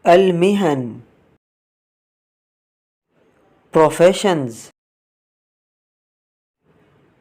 المهن professions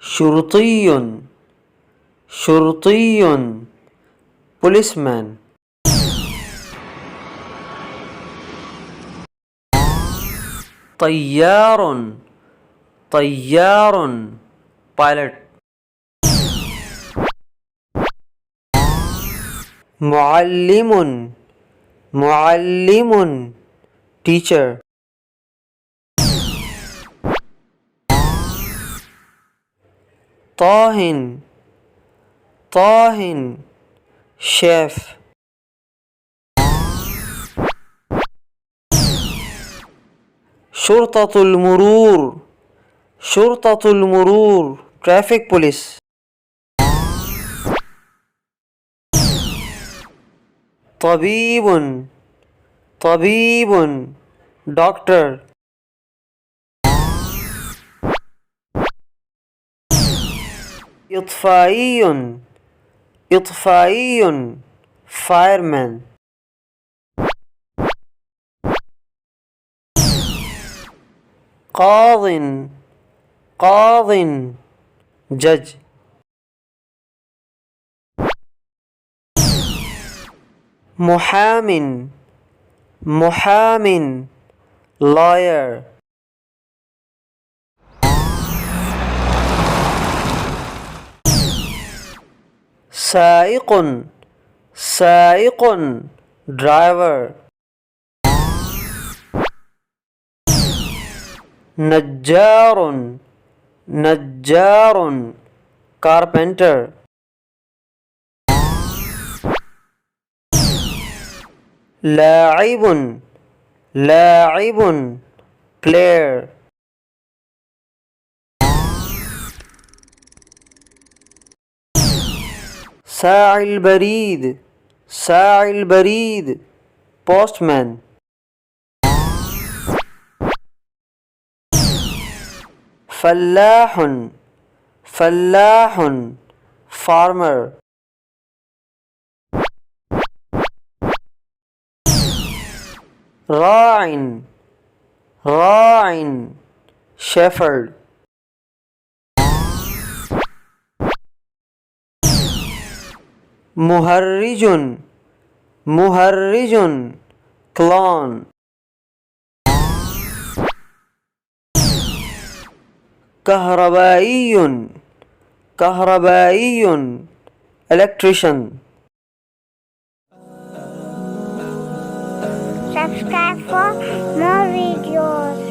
شرطي شرطي policeman طيار طيار pilot معلم معلم teacher طاهن طاهن chef شرطة المرور شرطة المرور traffic police طبيب طبيب doctor إطفائي إطفائي fireman قاض قاض judge محام محام lawyer سائق سائق driver Najar Najar carpenter لاعب لاعب player ساعي البريد ساعي البريد postman فلاح فلاح farmer راع راع shepherd مهرج مهرج clown كهربائي كهربائي electrician Subscribe for more videos.